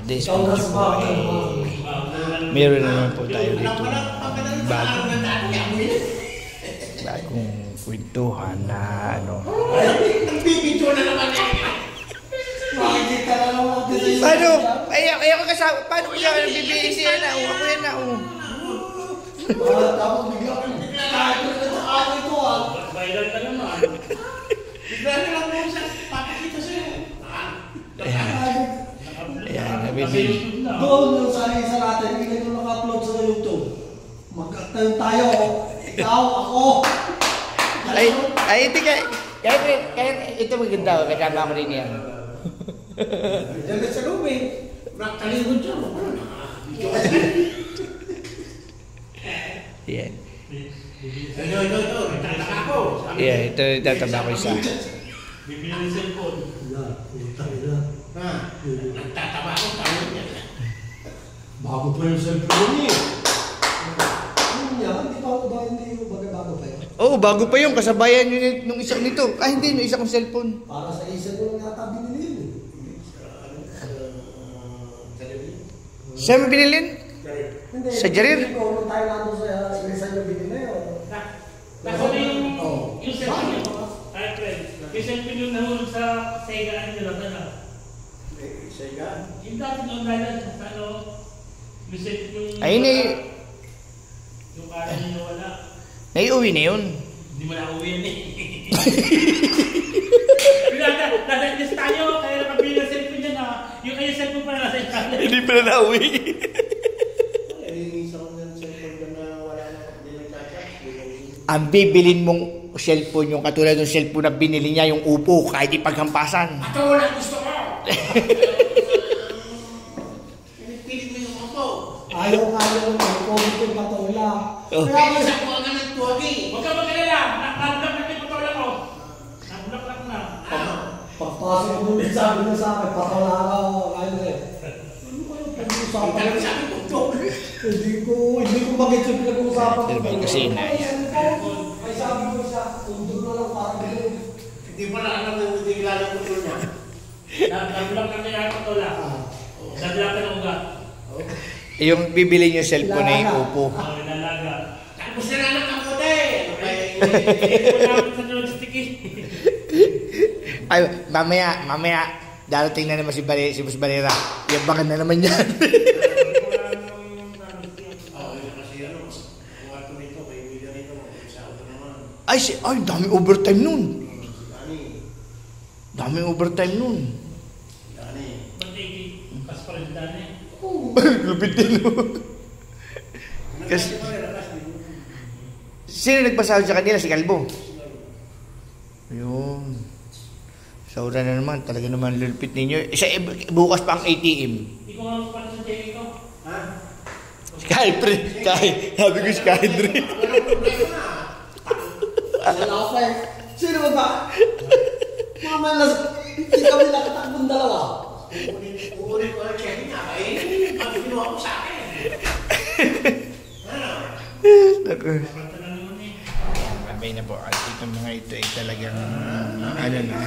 Today's video po ay meron naman po tayo dito bagong kwentuhan na ano. Nagbibidyo na naman makikita na naman natin. Paano? Ayaw kasama. Paano ko yan? Bibili siya na. Ako yan na. Tapos bigla ka sa ako ito viral ka naman. Bigla na lang mo siya. Papakita siya. Ayan, nabibili. Doon yung sa isa natin, hindi ko naka-upload sa YouTube. Magkatayo tayo. Ikaw, ako. Ay, hindi ka. Kaya ito maganda. Kasama ko rin yan. Diyan sa lumi. Talikod siya. Yan. Ito. Nagtataka ako. Yan, ito tatanda ko isa. Bibili ng cellphone. Nagtataba ako. Bago pa yung cellphone niya. Hindi ba bago pa yun? Oo, bago pa yun. Kasabayan yun nung isang nito. Ah, hindi. Nung isa kong cellphone. Para sa isa ko lang yata binili yun. Saan mo binilin? Sa Jarir? Kung tayo nandun sa isa nyo binili yun. Nasa yung cellphone yun. Ay, friend. Yung cellphone yung nahulog sa Saigaan nyo lang na. Saigaan? Yung dati nung online sa ano, yung cellphone yung... Ayun eh. Yung parang yung nawala. Naiuwi na yun. Hindi mo na uwi yun eh. Nasa inis tayo, kaya nakabili ng cellphone niya na yung kanyang cellphone pa na nasa inis. Hindi pa na nauwi. Ang bibilin mong cellphone yung katulad ng cellphone na binili niya, yung upo, kahit ipaghampasan. Ito wala gusto ko! Pinipilit mo yung upo. Ayaw nga yung COVID yung patola. Kaya isa ko ang ng tuwagi. Huwag ka magkalala, nakablock na yung patola ko. Nakablock na. Pagpasok mo din sabi mo sa akin, patola ka o ano eh. Ano ba yung pag-uusapan? Hindi ko bakit yung pinag-uusapan ko. Kasi Ay sabi ko siya, tundog na lang parang gano'n. Hindi pa na alam na hindi kilala yung putol niya. Nakablock na kaya yung patola. Nablock na ng ugat. yung bibili niyo cellphone na yung upo. Nalaga. Tapos na lang ang kote! Ay, mamaya, darating na naman si Boss Barera. Yabangan na naman yan. Ay, dami overtime nun. Dami overtime nun. Lupit din nun. Kasi, sino nagpasahod sa kanila? Si Kalbo. Ayun. Saura na naman. Talaga naman lulupit ninyo. Bukas pa ang ATM. Hindi ko nga pala sa TV ko. Ha? Skype. Sabi ko Skype. Sino ba? Mama na, hindi kami nakatakbong dalawa. Uulit ko lang siya niya. Eh, pag-inuha ko sa akin. Mamay na po. At itong mga ito ay talagang ano na.